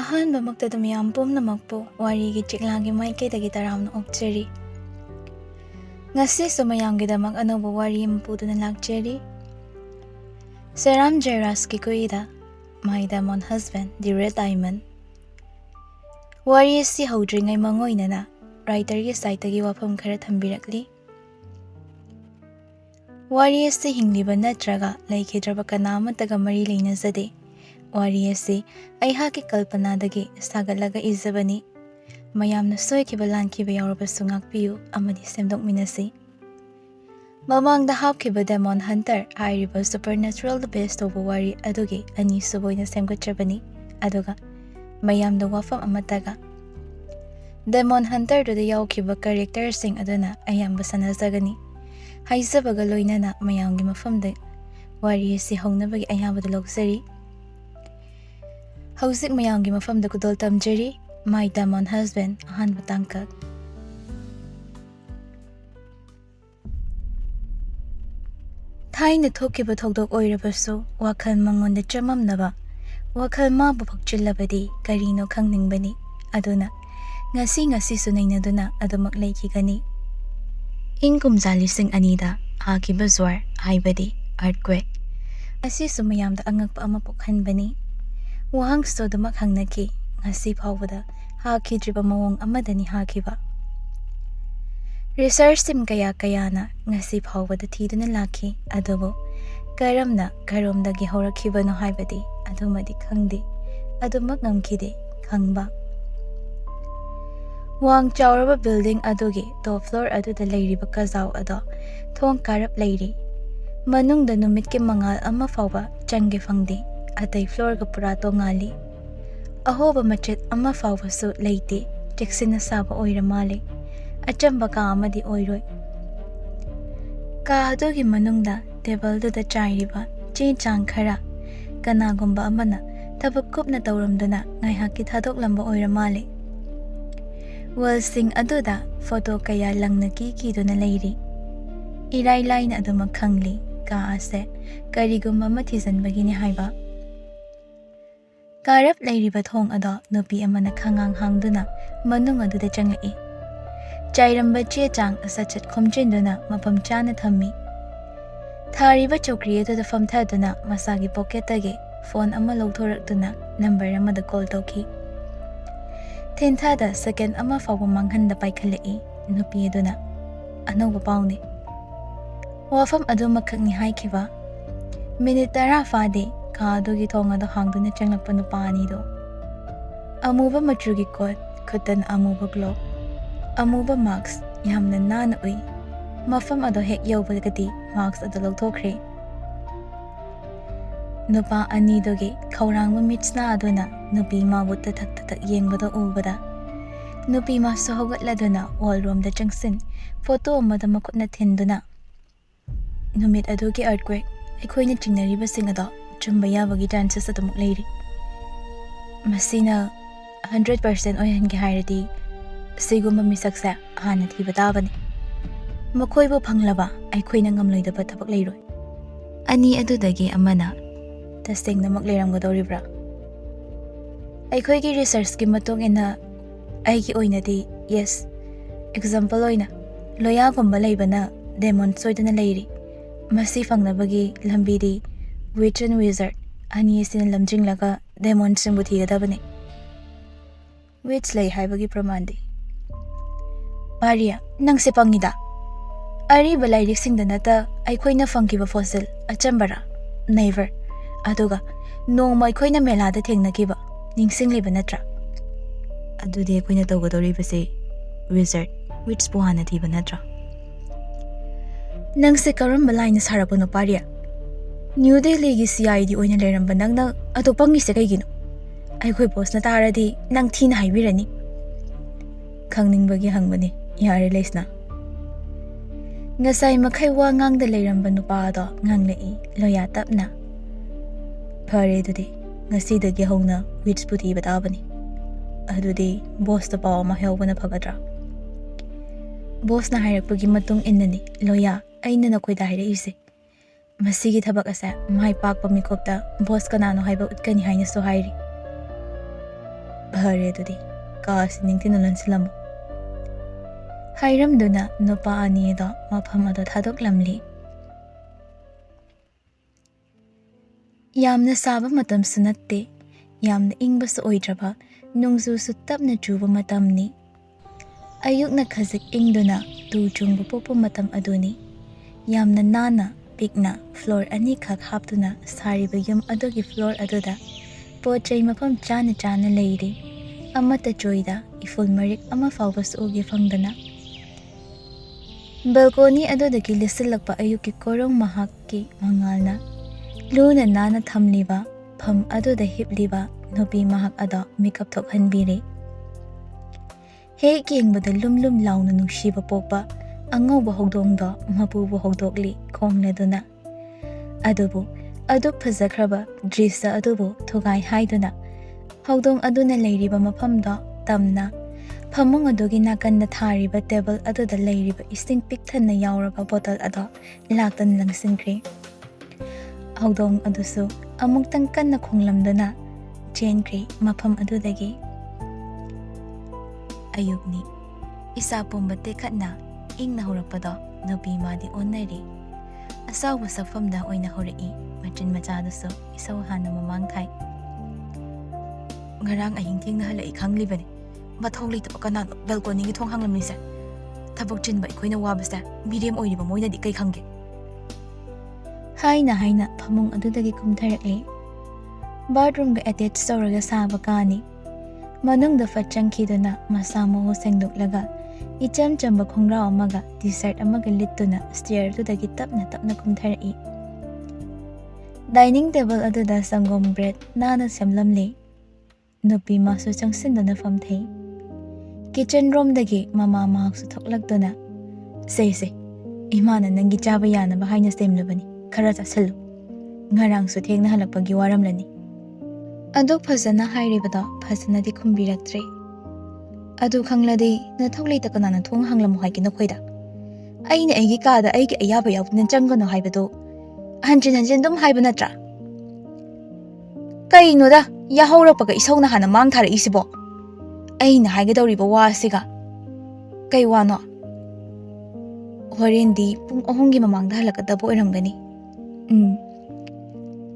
ꯑꯍꯥꯟꯕꯃꯛꯇꯗ ꯃꯤꯌꯥꯝ ꯄꯨꯝꯅꯃꯛꯄꯨ ꯋꯥꯔꯤꯒꯤ ꯆꯦꯛꯂꯥꯒꯤ ꯃꯥꯏꯀꯩꯗꯒꯤ ꯇꯔꯥꯝꯅ ꯑꯣꯛꯆꯔꯤ꯫ ꯉꯁꯤꯁꯨ ꯃꯌꯥꯝꯒꯤꯗꯃꯛ ꯑꯅꯧꯕ ꯋꯥꯔꯤ ꯑꯃ ꯄꯨꯗꯨꯅ ꯂꯥꯛꯆꯔꯤ꯫ Seram Jairaj's ꯀꯨꯏꯗ My Demon Husband, The Red Diamond. ꯋꯥꯔꯤ ꯑꯁꯤ ꯍꯧꯗ꯭ꯔꯤꯉꯩ ꯃꯥꯡꯑꯣꯏꯅꯅ ꯔꯥꯏꯇꯔꯒꯤ ꯁꯥꯏꯠꯇꯒꯤ ꯋꯥꯐꯝ ꯈꯔ ꯊꯝꯕꯤꯔꯛꯂꯤ꯫ ꯋꯥꯔꯤ ꯑꯁꯤ ꯍꯤꯡꯂꯤꯕ ꯅꯠꯇ꯭ꯔꯒ ꯂꯩꯈꯤꯗ꯭ꯔꯕ ꯀꯅꯥ ꯑꯃꯠꯇꯒ ꯃꯔꯤ ꯂꯩꯅꯖꯗꯦ꯫ ꯋꯥꯔꯤ ꯑꯁꯤ ꯑꯩꯍꯥꯛꯀꯤ ꯀꯜꯄꯅꯥꯗꯒꯤ ꯁꯥꯒꯠꯂꯒ ꯏꯖꯕꯅꯤ꯫ ꯃꯌꯥꯝꯅ ꯁꯣꯏꯈꯤꯕ ꯂꯥꯟꯈꯤꯕ ꯌꯥꯎꯔꯕꯁꯨ ꯉꯥꯛꯄꯤꯌꯨ ꯑꯃꯗꯤ ꯁꯦꯝꯗꯣꯛꯃꯤꯟꯅꯁꯤ꯫ ꯃꯃꯥꯡꯗ ꯍꯥꯞꯈꯤꯕ ꯗꯦꯃꯣꯟ ꯍꯟꯇꯔ ꯍꯥꯏꯔꯤꯕ ꯁꯨꯄꯔꯅꯦꯆꯔꯦꯜꯗ ꯕꯦꯁ ꯇꯧꯕ ꯋꯥꯔꯤ ꯑꯗꯨꯒꯤ ꯑꯅꯤꯁꯨꯕ ꯑꯣꯏꯅ ꯁꯦꯝꯒꯠꯆꯕꯅꯤ꯫ ꯑꯗꯨꯒ ꯃꯌꯥꯝꯗ ꯋꯥꯐꯝ ꯑꯃꯠꯇꯒ ꯗꯦꯃꯣꯟ ꯍꯟꯇꯔꯗꯨꯗ ꯌꯥꯎꯈꯤꯕ ꯀꯦꯔꯦꯛꯇꯔꯁꯤꯡ ꯑꯗꯨꯅ ꯑꯌꯥꯝꯕ ꯁꯥꯟꯅꯖꯒꯅꯤ꯫ ꯍꯥꯏꯖꯕꯒ ꯂꯣꯏꯅꯅ ꯃꯌꯥꯝꯒꯤ ꯃꯐꯝꯗ ꯋꯥꯔꯤ ꯑꯁꯤ ꯍꯧꯅꯕꯒꯤ ꯑꯌꯥꯕꯗ ꯂꯧꯖꯔꯤ꯫ ꯍꯧꯖꯤꯛ ꯃꯌꯥꯝꯒꯤ ꯃꯐꯝꯗ ꯈꯨꯗꯣꯜ ꯇꯝꯖꯔꯤ꯫ My Demon Husband ꯑꯍꯥꯟꯕ ꯇꯥꯡꯀꯛ꯫ ꯊꯥꯏꯅ ꯊꯣꯛꯈꯤꯕ ꯊꯧꯗꯣꯛ ꯑꯣꯏꯔꯕꯁꯨ ꯋꯥꯈꯜ ꯃꯉꯣꯟꯗ ꯆꯃꯝꯅꯕ, ꯋꯥꯈꯜ ꯃꯥꯕꯨ ꯐꯛꯆꯤꯜꯂꯕꯗꯤ ꯀꯔꯤꯅꯣ ꯈꯪꯅꯤꯡꯕꯅꯤ꯫ ꯑꯗꯨꯅ ꯉꯁꯤꯁꯨ ꯅꯩꯅꯗꯨꯅ ꯑꯗꯨꯃꯛ ꯂꯩꯈꯤꯒꯅꯤ꯫ ꯏꯪ ꯀꯨꯝꯖꯥ 2000ꯗ ꯍꯥꯈꯤꯕ ꯖ꯭ꯋꯥꯔ ꯍꯥꯏꯕꯗꯤ ꯑꯥꯔꯊꯀ꯭ꯋꯦꯛ ꯑꯁꯤꯁꯨ ꯃꯌꯥꯝꯗ ꯑꯉꯛꯄ ꯑꯃ ꯄꯣꯛꯍꯟꯕꯅꯤ꯫ ꯋꯥꯍꯪꯁꯨ ꯑꯗꯨꯃꯛ ꯍꯪꯅꯈꯤ꯫ ꯉꯁꯤ ꯐꯥꯎꯕꯗ ꯍꯥꯈꯤꯗ꯭ꯔꯤꯕ ꯃꯑꯣꯡ ꯑꯃꯗꯅꯤ ꯍꯥꯈꯤꯕ꯫ ꯔꯤꯁꯔꯆ ꯇꯤꯝ ꯀꯌꯥꯅ ꯉꯁꯤ ꯐꯥꯎꯕꯗ ꯊꯤꯗꯨꯅ ꯂꯥꯛꯈꯤ꯫ ꯑꯗꯨꯕꯨ ꯀꯔꯣꯝꯗꯒꯤ ꯍꯧꯔꯛꯈꯤꯕꯅꯣ ꯍꯥꯏꯕꯗꯤ ꯑꯗꯨꯃꯗꯤ ꯈꯪꯗꯦ, ꯑꯗꯨꯃꯛ ꯉꯝꯈꯤꯗꯦ ꯈꯪꯕ꯫ ꯋꯥꯡ ꯆꯥꯎꯔꯕ ꯕꯤꯜꯗꯤꯡ ꯑꯗꯨꯒꯤ ꯇꯣꯞ ꯐ꯭ꯂꯣꯔ ꯑꯗꯨꯗ ꯂꯩꯔꯤꯕ ꯀꯖꯥꯎ ꯑꯗꯣ ꯊꯣꯡ ꯀꯥꯔꯞ ꯂꯩꯔꯤ꯫ ꯃꯅꯨꯡꯗ ꯅꯨꯃꯤꯠꯀꯤ ꯃꯉꯥꯜ ꯑꯃ ꯐꯥꯎꯕ ꯆꯪꯒꯦ ꯐꯪꯗꯦ꯫ ꯑꯇꯩ ꯐ꯭ꯂꯣꯔꯒ ꯄꯨꯔꯥ ꯇꯣꯉꯥꯜꯂꯤ꯫ ꯑꯍꯣꯕ ꯃꯆꯦꯠ ꯑꯃ ꯐꯥꯎꯕꯁꯨ ꯂꯩꯇꯦ꯫ ꯆꯦꯛꯁꯤꯟꯅ ꯁꯥꯕ ꯑꯣꯏꯔ ꯃꯥꯜꯂꯦ꯫ ꯑꯆꯝꯕ ꯀꯥ ꯑꯃꯗꯤ ꯑꯣꯏꯔꯣꯏ꯫ ꯀꯥ ꯑꯗꯨꯒꯤ ꯃꯅꯨꯡꯗ ꯇꯦꯕꯜꯗꯨꯗ ꯆꯥꯏꯔꯤꯕ ꯆꯦ ꯆꯥꯡ ꯈꯔ ꯀꯅꯥꯒꯨꯝꯕ ꯑꯃꯅ ꯊꯕꯛ ꯀꯨꯞꯅ ꯇꯧꯔꯝꯗꯨꯅ ꯉꯥꯏꯍꯥꯛꯀꯤ ꯊꯥꯗꯣꯛꯂꯝꯕ ꯑꯣꯏꯔ ꯃꯥꯜꯂꯦ꯫ ꯋꯥꯜꯁꯤꯡ ꯑꯗꯨꯗ ꯐꯣꯇꯣ ꯀꯌꯥ ꯂꯪꯅ ꯀꯤꯗꯨꯅ ꯂꯩꯔꯤ꯫ ꯏꯔꯥꯏ ꯂꯥꯏꯅ ꯑꯗꯨꯃꯛ ꯈꯪꯂꯤ ꯀꯥ ꯑꯁꯦ ꯀꯔꯤꯒꯨꯝꯕ ꯑꯃ ꯊꯤꯖꯤꯟꯕꯒꯤꯅꯤ ꯍꯥꯏꯕ꯫ ꯀꯥꯔꯞ ꯂꯩꯔꯤꯕ ꯊꯣꯡ ꯑꯗꯣ ꯅꯨꯄꯤ ꯑꯃꯅ ꯈꯉꯥꯡ ꯍꯥꯡꯗꯨꯅ ꯃꯅꯨꯡ ꯑꯗꯨꯗ ꯆꯪꯂꯛꯏ꯫ ꯆꯥꯏꯔꯝꯕ ꯆꯦ ꯆꯥꯡ ꯁꯠ ꯈꯣꯝꯖꯤꯟꯗꯨꯅ ꯃꯐꯝ ꯆꯥꯅ ꯊꯝꯃꯤ꯫ ꯊꯥꯔꯤꯕ ꯆꯧꯀ꯭ꯔꯤ ꯑꯗꯨꯗ ꯐꯝꯊꯗꯨꯅ ꯃꯁꯥꯒꯤ ꯄꯣꯀꯦꯠꯇꯒꯤ ꯐꯣꯟ ꯑꯃ ꯂꯧꯊꯣꯔꯛꯇꯨꯅ ꯅꯝꯕꯔ ꯑꯃꯗ ꯀꯣꯜ ꯇꯧꯈꯤ꯫ ꯊꯦꯟꯊꯥꯗ ꯁꯦꯀꯦꯟ ꯑꯃ ꯐꯥꯎꯕ ꯃꯥꯡꯍꯟꯗ ꯄꯥꯏꯈꯠꯂꯛꯏ ꯅꯨꯄꯤ ꯑꯗꯨꯅ꯫ ꯑꯅꯧꯕ ꯄꯥꯎꯅꯤ꯫ ꯋꯥꯐꯝ ꯑꯗꯨꯃꯈꯛꯅꯤ ꯍꯥꯏꯈꯤꯕ꯫ ꯃꯤꯅꯤꯠ 10 ꯐꯥꯗꯦ ꯀꯥ ꯑꯗꯨꯒꯤ ꯊꯣꯡ ꯑꯗꯨ ꯍꯥꯡꯗꯨꯅ ꯆꯪꯂꯛꯄ ꯅꯨꯄꯥ ꯑꯅꯤꯗꯣ꯫ ꯑꯃꯨꯕ ꯃꯆꯨꯒꯤ ꯀꯣꯠ, ꯈꯨꯠꯇꯅ ꯑꯃꯨꯕ ꯒ꯭ꯂꯣꯚ, ꯑꯃꯨꯕ ꯃꯥꯛꯁ, ꯌꯥꯝꯅ ꯅꯥꯟꯅ ꯎꯏ꯫ ꯃꯐꯝ ꯑꯗꯨ ꯍꯦꯛ ꯌꯧꯕꯒꯗꯤ ꯃꯥꯛꯁ ꯑꯗꯨ ꯂꯧꯊꯣꯛꯈ꯭ꯔꯦ꯫ ꯅꯨꯄꯥ ꯑꯅꯤꯗꯨꯒꯤ ꯈꯧꯔꯥꯡꯕ ꯃꯤꯠꯁꯅ ꯑꯗꯨꯅ ꯅꯨꯄꯤ ꯃꯥꯕꯨ ꯇꯊꯛ ꯌꯦꯡꯕꯗ ꯎꯕꯗ ꯅꯨꯄꯤ ꯃꯥꯁꯨ ꯍꯧꯒꯠꯂꯗꯨꯅ ꯋꯥꯜꯔꯣꯝꯗ ꯆꯪꯁꯤꯟ ꯐꯣꯇꯣ ꯑꯃꯗ ꯃꯈꯨꯠꯅ ꯊꯤꯟꯗꯨꯅ, ꯅꯨꯃꯤꯠ ꯑꯗꯨꯒꯤ ꯑꯥꯔꯊꯀ꯭ꯋꯦꯛ ꯑꯩꯈꯣꯏꯅ ꯆꯤꯡꯅꯔꯤꯕꯁꯤꯡ ꯑꯗꯣ ꯆꯨꯝꯕ ꯌꯥꯕꯒꯤ ꯆꯥꯟꯁꯦꯁ ꯑꯗꯨꯃꯛ ꯂꯩꯔꯤ꯫ ꯃꯁꯤꯅ 100% ꯑꯣꯏꯍꯟꯒꯦ ꯍꯥꯏꯔꯗꯤ ꯁꯤꯒꯨꯝꯕ ꯃꯤꯁꯛꯁꯦ ꯍꯥꯟꯅ ꯊꯤꯕ ꯇꯥꯕꯅꯤ꯫ ꯃꯈꯣꯏꯕꯨ ꯐꯪꯂꯕ ꯑꯩꯈꯣꯏꯅ ꯉꯝꯂꯣꯏꯗꯕ ꯊꯕꯛ ꯂꯩꯔꯣꯏ꯫ ꯑꯅꯤ ꯑꯗꯨꯗꯒꯤ ꯑꯃꯅ ꯇꯁꯦꯡꯅꯃꯛ ꯂꯩꯔꯝꯒꯗꯧꯔꯤꯕ꯭ꯔꯥ? ꯑꯩꯈꯣꯏꯒꯤ ꯔꯤꯁꯔꯆꯀꯤ ꯃꯇꯨꯡ ꯏꯟꯅ ꯑꯩꯒꯤ ꯑꯣꯏꯅꯗꯤ ꯌꯦꯁ꯫ ꯑꯦꯛꯖꯥꯝꯄꯜ ꯑꯣꯏꯅ ꯂꯣꯌꯥꯒꯨꯝꯕ ꯂꯩꯕꯅ ꯗꯦꯃꯣꯟ ꯁꯣꯏꯗꯅ ꯂꯩꯔꯤ꯫ ꯃꯁꯤ ꯐꯪꯅꯕꯒꯤ ꯂꯝꯕꯤꯗꯤ ꯋꯤꯆ ꯑꯦꯟ ꯋꯤꯖꯥꯔꯗ ꯑꯅꯤ ꯑꯁꯤꯅ ꯂꯝꯖꯤꯡꯂꯒ ꯗꯦꯃꯣꯟꯁꯤꯡꯕꯨ ꯊꯤꯒꯗꯕꯅꯤ꯫ ꯋꯤꯆ ꯂꯩ ꯍꯥꯏꯕꯒꯤ ꯄ꯭ꯔꯃꯥꯟꯗꯤ? ꯄꯥꯔꯤꯌꯥ, ꯅꯪꯁꯦ ꯄꯪꯉꯤꯗ꯫ ꯑꯔꯤꯕ ꯂꯥꯏꯔꯤꯛꯁꯤꯡꯗ ꯅꯠꯇ ꯑꯩꯈꯣꯏꯅ ꯐꯪꯈꯤꯕ ꯐꯣꯁꯤꯜ ꯑꯆꯝꯕꯔꯥ? ꯅꯩꯚꯔ꯫ ꯑꯗꯨꯒ ꯅꯣꯡꯃ ꯑꯩꯈꯣꯏꯅ ꯃꯦꯂꯥꯗ ꯊꯦꯡꯅꯈꯤꯕ ꯅꯤꯡꯁꯤꯡꯂꯤꯕ ꯅꯠꯇ꯭ꯔꯥ? ꯑꯗꯨꯗꯤ ꯑꯩꯈꯣꯏꯅ ꯇꯧꯒꯗꯧꯔꯤꯕꯁꯦ ꯋꯤꯖꯥꯔꯗ, ꯋꯤꯆꯄꯨ ꯍꯥꯟꯅ ꯊꯤꯕ ꯅꯠꯇ꯭ꯔꯥ? ꯅꯪꯁꯦ ꯀꯔꯝꯕ ꯂꯥꯏꯅ ꯁꯥꯔꯛꯄꯅꯣ ꯄꯥꯔꯤꯌꯥ? ꯅ꯭ꯌꯨ ꯗꯦꯜꯂꯤꯒꯤ CID ꯑꯣꯏꯅ ꯂꯩꯔꯝꯕ ꯅꯪꯅ ꯑꯗꯨ ꯄꯪꯉꯤꯁꯦ ꯀꯩꯒꯤꯅꯣ? ꯑꯩꯈꯣꯏ ꯕꯣꯁꯅ ꯇꯥꯔꯗꯤ ꯅꯪ ꯊꯤꯅ ꯍꯥꯏꯕꯤꯔꯅꯤ꯫ ꯈꯪꯅꯤꯡꯕꯒꯤ ꯍꯪꯕꯅꯤ, ꯌꯥꯔꯦ ꯂꯩꯁꯅꯥ꯫ ꯉꯁꯥꯏ ꯃꯈꯩ ꯋꯥ ꯉꯥꯡꯗ ꯂꯩꯔꯝꯕ ꯅꯨꯄꯥ ꯑꯗꯣ ꯉꯥꯡꯂꯛꯏ ꯂꯣꯌꯥ ꯇꯞꯅ꯫ ꯐꯔꯦ ꯑꯗꯨꯗꯤ ꯉꯁꯤꯗꯒꯤ ꯍꯧꯅ ꯋꯤꯆꯄꯨ ꯊꯤꯕ ꯇꯥꯕꯅꯤ꯫ ꯑꯗꯨꯗꯤ ꯕꯣꯁꯇ ꯄꯥꯎ ꯑꯃ ꯍꯥꯏꯍꯧꯕꯅ ꯐꯒꯗ꯭ꯔꯥ? ꯕꯣꯁꯅ ꯍꯥꯏꯔꯛꯄꯒꯤ ꯃꯇꯨꯡ ꯏꯟꯅꯅꯤ ꯂꯣꯌꯥ ꯑꯩꯅ ꯅꯈꯣꯏꯗ ꯍꯥꯏꯔꯛꯏꯁꯦ꯫ ꯃꯁꯤꯒꯤ ꯊꯕꯛ ꯑꯁꯦ ꯃꯥꯏ ꯄꯥꯛꯄ ꯃꯤꯀꯨꯞꯇ ꯕꯣꯁ ꯀꯅꯥꯅꯣ ꯍꯥꯏꯕ ꯎꯠꯀꯅꯤ ꯍꯥꯏꯅꯁꯨ ꯍꯥꯏꯔꯤ꯫ Phare adudi kaasi ningtina lansilamu. Hairamduna nupa ani ado mafam ado thadoklamli. Yamna saba matamsu natte, yamna ingbasu oidraba, nungzusu tapna chuba matamni. Ayukna khazik ingduna tu chungbu popo matam aduni. Yamna nana, pikna, floor ani khak haptuna sariba yum adogi floor adoda. Pochay mapam chana chana leiri. Amatta choida, iful marik ama fawbas ugi fangdana. Balkoni adodagi lisilakpa ayuki korong mahakki mangalna. Luna nana thamliba, pham adoda hipliba, nupi mahak ado mikap thokhanbiri. Hek yengbada lum launa nungsiba popa, angawba hogdongdo mapuba hogdokli khongladuna. Adubu, aduk phazakraba drisa adubu thugai haiduna. Hogdong aduna leiriba maphamdo tamna. Phamung adugi nakanda thariba table aduda leiriba ising pikthanna yauraba bottle ado laktan langsinkri. Hogdong adusu amuktang kanna khonglamduna chenkri mafam adudagi. Ayubni isa pumba tekhatna ingna horakpado nupi madi onnari. Asawa safamda oina horai machin machadusu isaw hana mamangthai. Ngarang ahing ting na halai khanglibani. Mathong leitaba kanano balcony gi thong hanglamni se. Thabok chinba ikoina wabasa medium oiriba moina di kai khangge. Haina phamung adudagi kumtharakli. Bathroom ga attach tawraga saba kani. Manungda fatchangkhiduna masamo sengdoklaga icham chamba khongrao amaga t-shirt amaga littuna stair tudagi tapna kumtharai. Dining table aduda sangom bread nana semlamli. Nupi masu changsinduna famthei. Kitchen room dagi mama mahaksu thoklakduna. Se imana nangi chaba yanaba haina semlabani khara chasallu. Ngarang su thengna halakpagi waramlani. Aduk phazana hairibada phazana di khumbiraktre. Adu khangladi na thoklita kanana thong hanglamu haiki nakhoida. Aina aigi kada aigi ayaba yawdna changano haibado. Hanjin dum haiba natra. Kainoda yahawrakpaga isawna hana mangthara isibo. Aina haigadawriba wasiga. Kai wano. Horendi pung ahongi mamangda halakadabo oiramgani.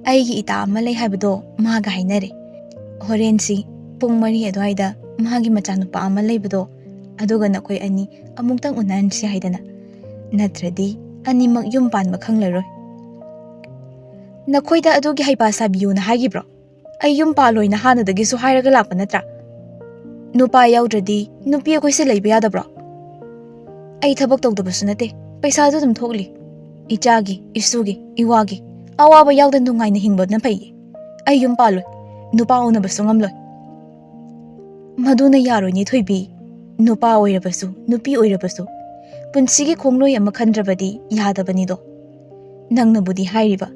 Aigi ita ama lay haibado maga hainare. Horensi pung mari adwaida magi machanupa ama laybado aduga nakoi ani amuktang unansi haidana. Natradi animak yum panba khanglaroi. Nakoida adugi haipa sabiyo na haigibro. Ay yum paloy na hanadagi su hairaga lakpa natra. Nupa yawdradi nupi akoise layba yadabro. Ay thabak tawdabasu nate paisa dum thokli. Ichagi, isugi, iwagi awaba yawdan dungai na hingbod na pay. Ay yum paloy nupa unabasu ngamloy. Maduna yaroi ni thoibi. Nupa oirabasu, nupi oirabasu. Punsigi khongloy ama khandrabadi yadabanido. Nangnabudi hairiba.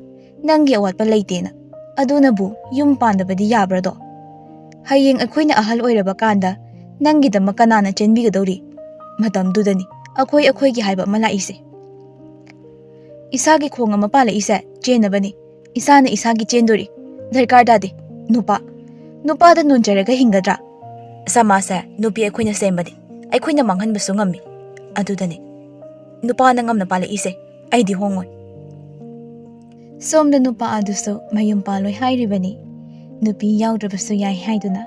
Nangi awatpa laytena. Adunabu yum pandabadi yabrado. Hayeng akoina ahal oiraba kanda nangidama kanana chenbigadawri. Matamdudani akoy gi haiba malaise. Isagi khong ama pala isa chenabani. Isana isagi chendori. Darkar dade. Nupa da nunjaraga hingadra. Samasa nupi akoina sembadi. Akoina manghanbasu ngammi. Adudani. Nupa na ngamna pala ise. Aidi hongoy. Somda nupa aduso mayum paloy hairibani. Nupi yawdrabasu yai haiduna.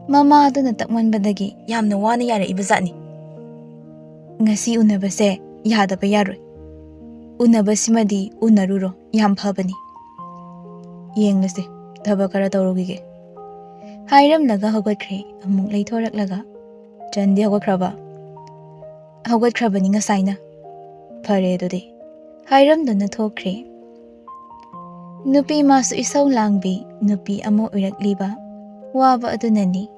Mama aduna takmanbadagi yamna wana yara ibazani. Ngasi unabase yadaba yaroi. Unabasimadi unaruro yam phabani. Yenglase thabakara tawrogige. Hairamlaga hawgatkre amuk leithoraklaga. Chandi hawgatkrabani ngasaina. Phare adudi. Hairamduna thokre. Nupi masu isaw langbi nupi amo urakliba. Waba adunani.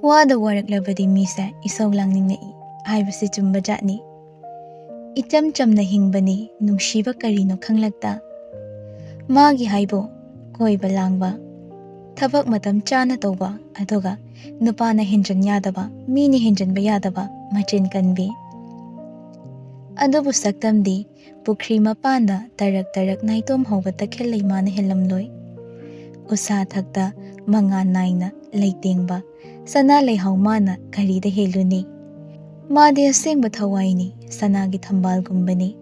Wada waraklabadi misa isaw langningna haibasi chumbajatni. Icham chamna hingbani nungshiba karino khanglakta. Magi haibo koiba langba. Thabak matam chana tawba aduga nupana hinjan yadaba mini hinjanba yadaba machin kanbi. Adubu saktamdi pukri mapanda tarak naitom hawba takhel laymana hilamloy. Usa thakta manga naina leitengba, sana leihau mana karida heluni. Madi asengba thawaini, sanagi thambal gumbani.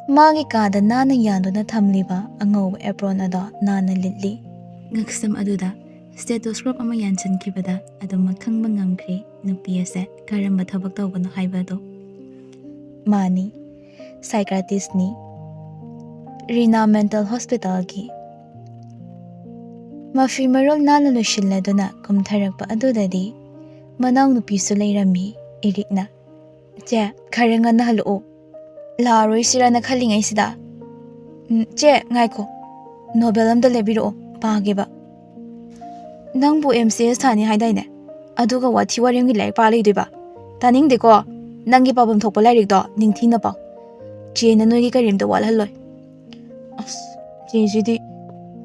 Magi kada nana yanduna thamliba angau apron ado nana litli. Ngaksam aduda stethoscope ama yanchankibada adu makhangba ngamkhre nupi ase karamba thabak tawbano haibado. Mani psychiatrist ni Rina Mental Hospital ki mafi marol nana loshilladuna kumtharakpa adudadi manaw nupi su leirami irikna. Che kharanga na halo laroi sira na khalingai sida. Che ngaiko Nobel amda lebiro pageba. Nangbu MCS thani haidaine aduga wathi warengi laik pa leidiba. Taningdeko nangi pabam thokpa lairik do ningthina pa. Che na noigi karimda walhaloi. As che jidi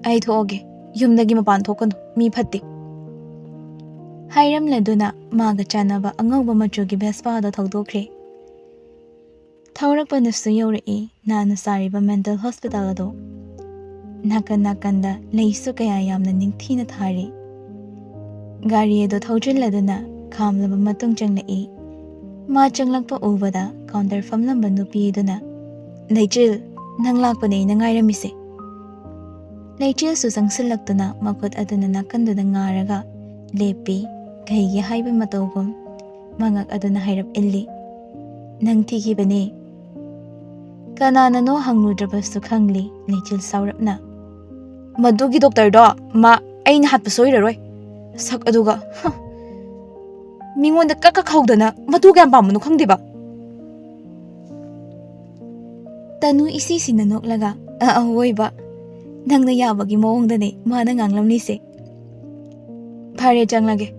ai thoge yumdagi mapan thokano mi phatti. Hairam laduna maga chanaba angauba machugi bespa da thokdokre. Thaurakpa nasu yaurai nana sariba mental hospital ado. Nakan nakanda leisu kaya yamna ningthina thari. Gari edo thaujiladuna khamlaba matung changlai. Ma changlakpa ubada counter famlamba nupi eduna. Leichil nang lakpane nangairamisi. Leichil su sangsilaktuna makut aduna nakanduna ngaraga lepi kaigi haiba matawgum mangak aduna hairap illi. Nang tigibane. Kanana no hangnudrabasu khangli Leichil saurapna. Madugi doctor do ma aina hatpa soiraroi. Sak aduga mingonda kakakhaudana maduga yam pamanu khangdiba. Tanu isi sinanoklaga oiba nangna yabagi mawongdane mana nganglamnise. Phare changlage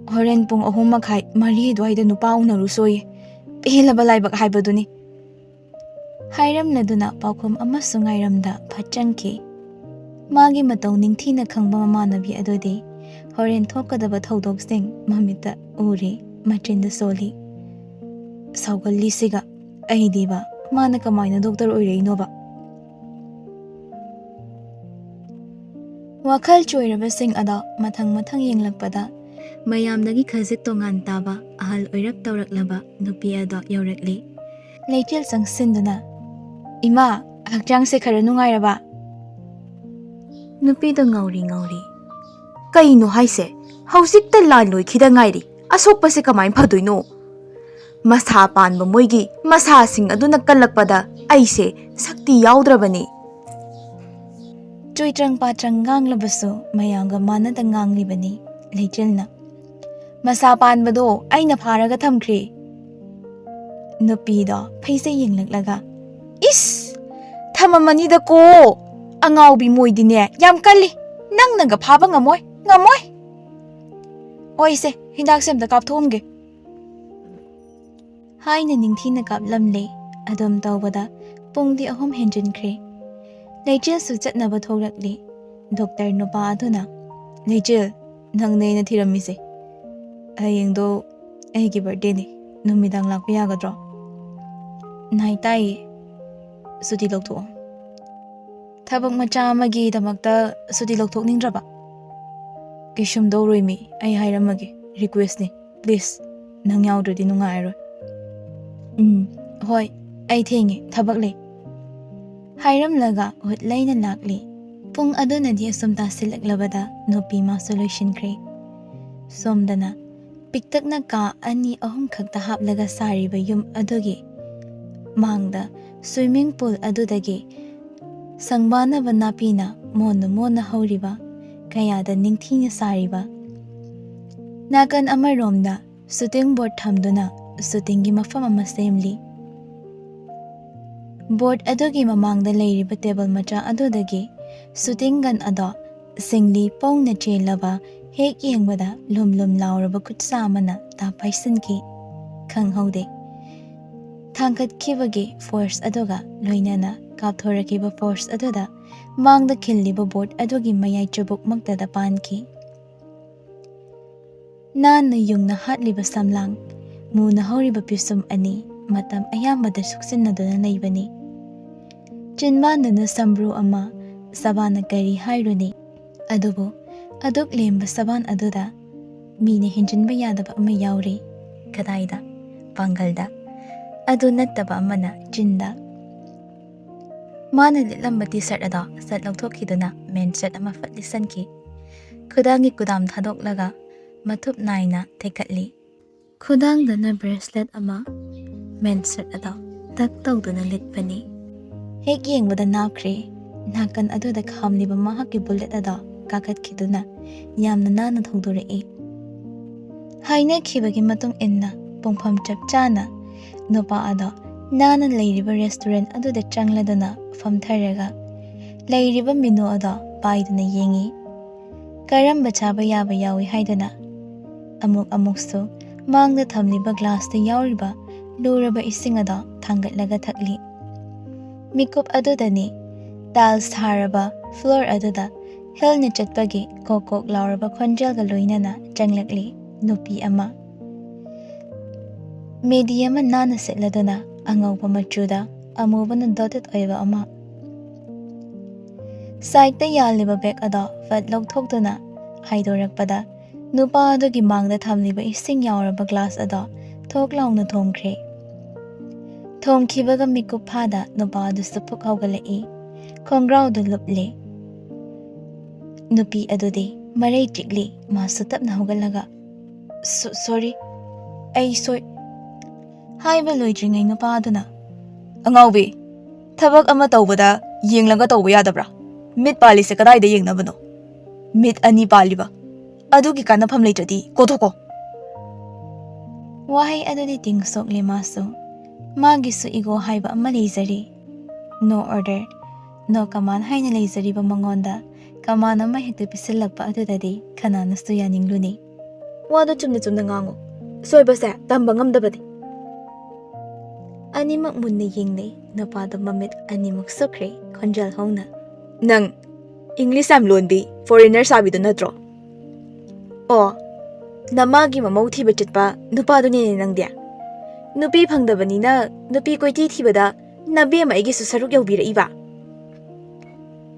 horen pung 3:30 mari dwaida nupa unaru soye pelaba laibak haibaduni. Hairam laduna paukhum amasung airamda phachangki. Magi matau ningthina khangba mamanabi adodi horen thokadaba thaudoksing mamita uri machinda soli. Saugalli siga aidiba mana kamaina doctor oireinoba. Wakhal choirabasing ada mathang yenglakpada mayamdagi khazit tongan taba ahal oirap tawraklaba nupi ado yaurakli. Leichil sangsinduna ima hakjang se khara nungairaba. Nupi da ngauri. Kaino haise hausikta lan loi khida ngairi asokpa se kamai phadoino. Masa panba moigi masa sing aduna kalakpada aise sakti yaudrabani. Choitrang patrang nganglabasu mayanga manada nganglibani Leichilna. Masa panbado aina pharaga thamkhre. Nupi da phaise yenglaklaga is thamamani da ko angaubi moidine yam kalli nang naga phaba ngamoi. Oise hindak semda kap thomge. Haina ningthina kap lamle adom tawbada pungdi ahom henjinkhre. Leichil su chatnaba thorakli. Doctor nupa aduna Leichil nang neina thiramise. Hayengdo aigi birthday ni numidang lakpa yagadro. Nai tai suti lokto. Thabak macha amagi damakta suti lokthokningdraba. Kishum dowroimi ai hairamage request ni please nang yaudradi nungairoi. Hoi ai thengi thabak le. Hairam laga hutlaina lakli. Pung aduna di asumta silaklabada nupi ma solution kre. Somdana piktakna ka ani ahum khakta haplaga sariba yum adugi. Mangda swimming pool adudagi sangbana banapina mona hauriba kayada ningthina sariba. Nakan amaromda shooting board thamduna shootingi mafam ama semli. Board adugi mamangda leiriba table macha adudagi shooting gun ado singli pongna chelaba hek yengbada lum lauraba kutsa amana ta paisanki khanghaude. Thangkat kibagi force aduga loinana kapthora force aduda mangda khilliba board adugi mayai chubuk magtada panki. Nana yungna hatliba samlang muna hauriba pisum ani matam ayambada suksinaduna naibani. Chinmanana sambru ama sabana kari hairuni adubu Aduk lemba saban aduda mine hinjinba yadaba ama yauri. Kadaida, pangalda, adu nattaba amana jinda. Mana litlamba t-shirt ada sat lauthokiduna men shirt ama fatlisanki. Kudangi kudam thadoklaga mathup naina thekatli. Khudangdana bracelet ama men shirt ada tak tawduna litpani. Hek yengbada napkri nakan aduda khamliba mahaki bullet ada kakatkiduna yamna nana thongdurei. Haina khibagi matung inna pongpham chapchana nupa ada nana leiriba restaurant aduda changladuna famtharaga leiriba menu ada paiduna yengi. Karamba chaba yaba yawi haiduna amuksu mangda thamliba glass ta yauriba luraba ising ada thangatlaga thakli. Mikup adudani tiles tharaba floor aduda hilna chatpagi kokok lauraba khonjalga loinana changlakli nupi ama. Medium nana setladuna angaupa machuda amubana dotted oiva ama. Side ta yaliba bag ada fat lauthokduna haidorakpada nupa adugi mangda thamliba ising yauraba glass ada thok launa thomkhre. Thomkhibaga mikup phada nupa adu supuk haugalai khongraudu luple. Nupi adudi marai chikli masu tapna hugalaga. Sorry, ay soy. Haiba loidringai nupa aduna. Angaubi, thabak ama tawbada yenglaga tawba yadabra. Mit pali se kadai da yengnabano. Mit ani paliba. Adugi kanafam leitradi kothoko. Wahai adudi tingsokli masu. Magisu igo haiba ama leizari. No order, no kaman haina leizari ba mangonda. Kaman ama hekta pisilakpa adudadi khananastu yaningluni. Wada chumna ngango. Soiba se tamba ngamdabadi. Animak munna yengle nupado mamit animak sukre khonjal hongna. Nang English am lonbi foreigner sabido natro. Oh, namagi mamau thiba chitpa nupado ni nangdia. Nupi phangdabanina nupi koiti thibada nabe mai gi susaruk yaubira iba.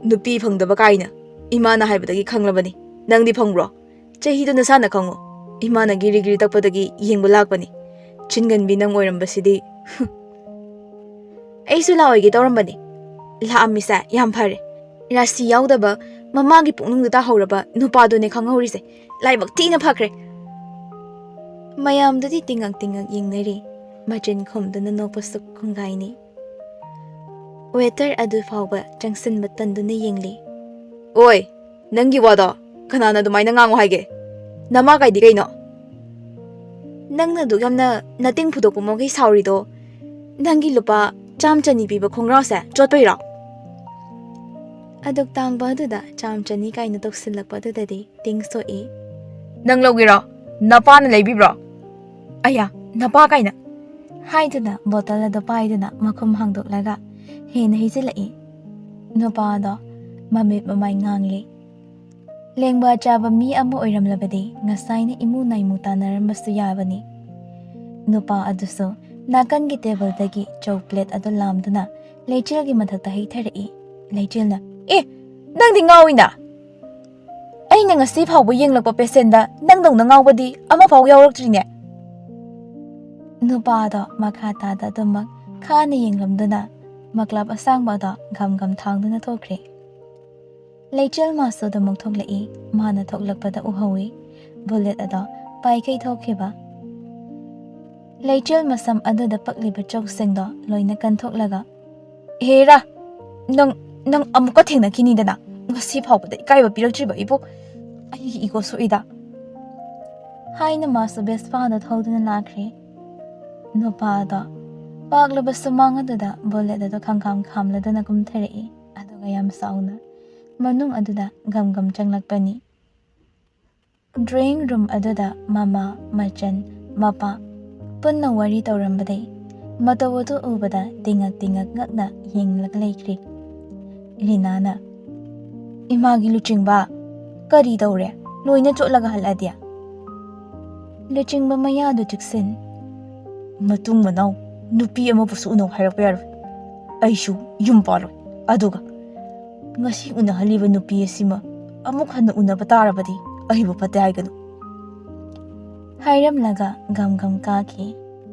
Nupi phangdaba kaina imana haibadagi khanglabani. Nangdi phangro. Chahido nasana khango. Imana giri giri takpadagi yengbu lakpani. Chinganbi nang oirambasidi. Aisu laoigi tawrambani. Laamisa yam phare. Rasi yaudaba mamagi puknungda hauraba nupado ne khanghorise. Laibak tina phakre. Mayamdudi tingak yengnari. Machin khomduna nokpasuk khongaini. Waiter adu fawba changsin batanduna yengli. Oi, nangi wada kanana dumaina ngango haige. Nama kaidi kaino. Nangna du yamna nating phudokpa mogai saurido. Nangi lupa chamchani piba khongrause chotpaira. Aduk tangba aduda chamchani kaina toksilakpa adudadi tingsoi. Nang logira napana leibibra. Aya, napa kaina. Haiduna bottle adu paiduna makhum hangdoklaga hena hijilai. Nupado mamit mamai ngangli. Lengba chaba mi amu oiramlabadi ngasaina imu naimu tanarambasu yabani. Nupa aduso nakangi table dagi chow plate adu lamduna leichilgi mathakta heitharai. Leichilna Nangdi ngawina. Aina ngasi phawba yenglakpa pesenda nangdongna ngawbadi ama phaw yawraktrine. Nupado makhatada dumak khana yenglamduna maklab asangba da gam thangduna thokre. Leichil maso da mokhthoklai mana thoklakpada uhawi bullet ada paikai thokhiba. Leichil masam aduda pakliba choksengda loina kanthoklaga. Hera, nang amuka thengna kinidana. Ngasi phawbada ikaiba piraktriba ibo. Ai ego soida. Haina maso bespada thoduna lakre. Nupado paglaba sumang aduda bullet ado khangkham khamladuna kumtharai aduga yam sauna. Manung aduda gam changlakpani. Drawing room aduda mama, machan, mapa punna wari tawrambadai. Matawadu ubada tingak ngakna yenglak laikri. Rinana. Imagi luchingba. Kari tawre. Loina chotlaga haladia. Luchingba mayadu chiksin. Matung manaw. Nupi ama puso unaw harap yaro. Aishu yung paro. Aduga. Ngasi unahaliba nupi asima amuk hanna unaba tarabadi ahibu pate haiganu. Hairamlaga gam gam kaki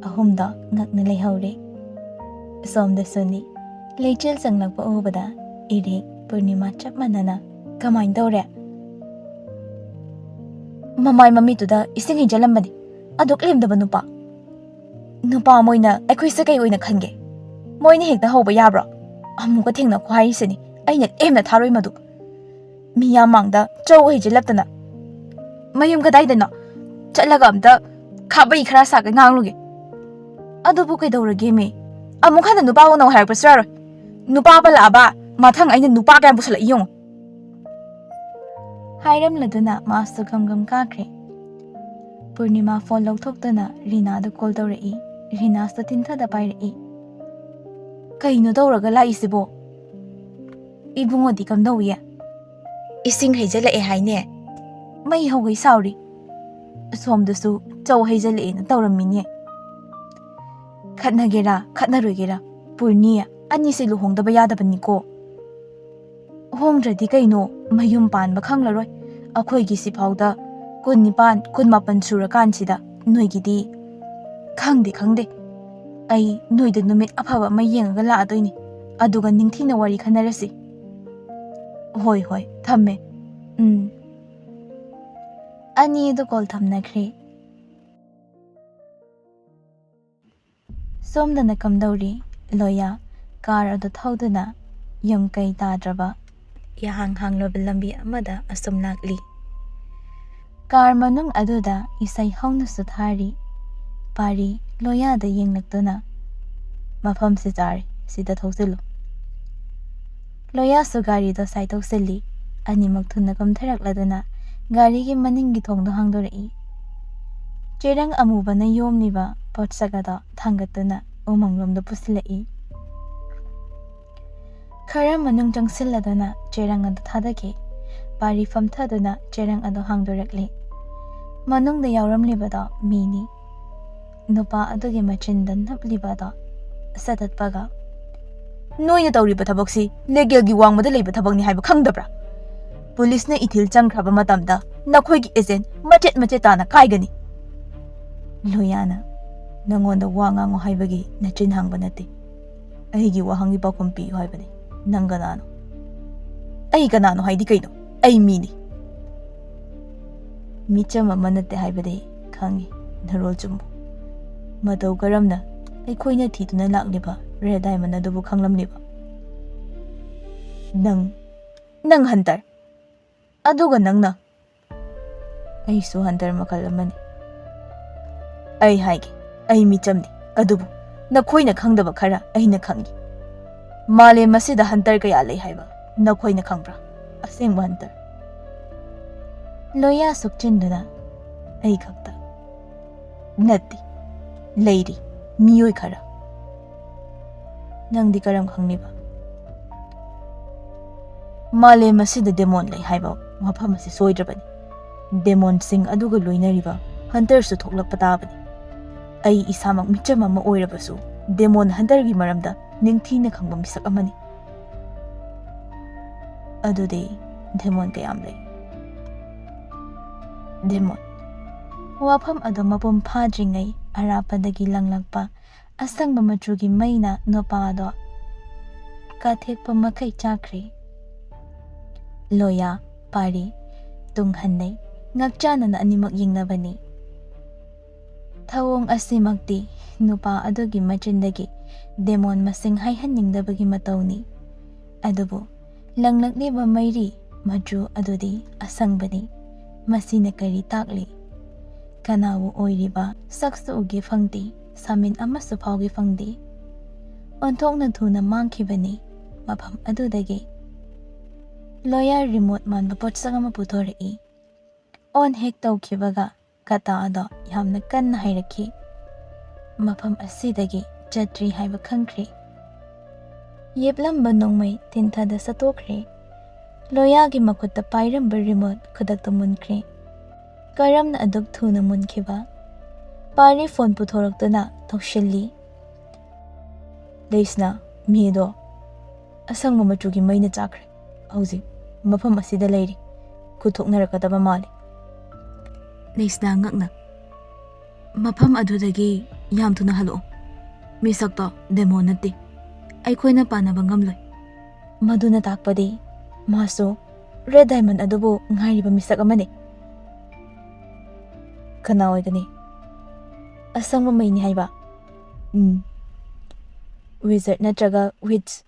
ahumda ngakna leihaure. Somda suni leichel sanglakpa ubada ire Purnima chap manana kamain tawre. Mamai mamituda ising hijalambani aduk lemdaba nupa moina aikhoi sakai oina khange moina hekta hauba yabra amuka thengna khwai sini aina lemna tharoi madu miya mangda chau hijalaptana mayum kadaidana chatlaga amta khabai khara saga ngangluge adubu kaidawrage me amuk hana nupa ona hairpa sraro nupa pala aba mathang aina nupa kayam pusala iyong Hairamladuna masu gam gam kakre. Purnima phone lauthokdana Rina da call tawrei. Rina sta tinthada pairei. Kaino tawraga laisibo ibungodi kamdawiya ising hijala e haine mai haugai sauri somdasu chau hijala e na tawramine khatnagera khatnaroigera Purniya ani se luhongdaba yadabani ko hongdradi kaino mayum panba khanglaroi akhoigi sifauda 19 surakanchida noigidi khangde ai noida numit afaba mai yengaga la adoini aduga ningthina wari khanarasi hoi thamme Ani do call thamnakre. Somdana kamdauri loya car adu thauduna yum kai tadraba yahang hanglob lambi amada asum nakli. Car manung aduda isai hauna suthari pari loya da yenglaktuna mafam se tar sida thosilo. Loya su gari do sai thosili animak thunna kamtharakladuna gari gi maningi thongdo hangdorei. Cherang amubana yomniba potsagada thangatuna umanglomda pusilai. Khara manung changsilladuna cherang adu thadake pari famthaduna cherang adu hangdorakle. Manungda yauramlibada mini nupa adugi machinda naplibada sagatchaba. Noina tawriba thabaksi legalgi wangmada leiba thabakni haiba khangdabra police na ithil changkhraba matamda nakhoigi agent machet tana kaigani loyana nangonda wangango haibagi nachin hangba nate aigi wahangi pakum pi haibani nanganano ai kanano haidi kaino ai mini michama manate haibade khangi narol chumbu matau karamna ai khoina thiduna lagliba red diamond adubu khanglamliba nang hunter aduga nangna ai su hunter makal amani ai haige ai michamni adubu nakhoina khangdaba khara aina khangi male masida hunter kaya lei haiba nakhoina khangbra asengba hunter Loya sukchinduna ai khakta natti leiri miyoi khara nangdi karam khangniba male masida demon lei haiba mafam asi soidrabani demon sing aduga loinariba hunter su thoklakpa tabani ai isamak micham ama oirabasu demon hunter gi maramda ningthina khangba misak amani adude demon kayam lei demon wafam adu mapum phadringai arapadagi langlakpa asangba machugi maina nopado kathekpa makai chakre. Loya pari tunghanai ngakchana na animak yingnabani. Thawong asimakti nupa adugi machindagi demon masing haihaningdabagi matawni. Adubu langlakliba mairi machu adudi asangbani masina kari takli. Kanawu oiriba saksu ugi fangdi samin amasu phaugi fangdi. Onthokna thuna mangkhibani mafam adudagi. Loya remote manba potsagama puthorei. On hek tawkhibaga kata ado yamna kanna hairakhi. Mafam asidagi chatri haiba khangkhre. Yeblamba nongmai tinthada satokre. Loya gi makutta pairamba remote khudakta munkre. Karamna aduk thuna munkhiba. Pari phone puthoraktuna thokshilli. Leisna mido asangma machugi maina chakre. Hauji mafam asida leiri ꯈꯨꯊꯣꯛꯅꯔꯛꯀꯗꯕ ꯃꯥꯜꯂꯤ꯫ ꯂꯩꯁꯅꯥ ꯉꯛꯅ ꯃꯐꯝ ꯑꯗꯨꯗꯒꯤ ꯌꯥꯝ ꯊꯨꯅ ꯍꯜꯂꯛꯑꯣ꯫ ꯃꯤꯁꯛꯇꯣ demo ꯅꯠꯇꯦ, ꯑꯩꯈꯣꯏꯅ ꯄꯥꯟꯅꯕ ꯉꯝꯂꯣꯏ꯫ ꯃꯗꯨꯅ ꯇꯥꯛꯄꯗꯤ ꯃꯥꯁꯨ ꯔꯦꯗ ꯗꯥꯏꯃꯟ ꯑꯗꯨꯕꯨ ꯉꯥꯏꯔꯤꯕ ꯃꯤꯁꯛ ꯑꯃꯅꯤ꯫ ꯀꯅꯥ ꯑꯣꯏꯒꯅꯤ? ꯑꯁꯪꯕ ꯃꯩꯅꯤ ꯍꯥꯏꯕ? ꯋꯤꯖꯥꯔꯗ ꯅꯠꯇ꯭ꯔꯒ ꯋꯤꯠꯆ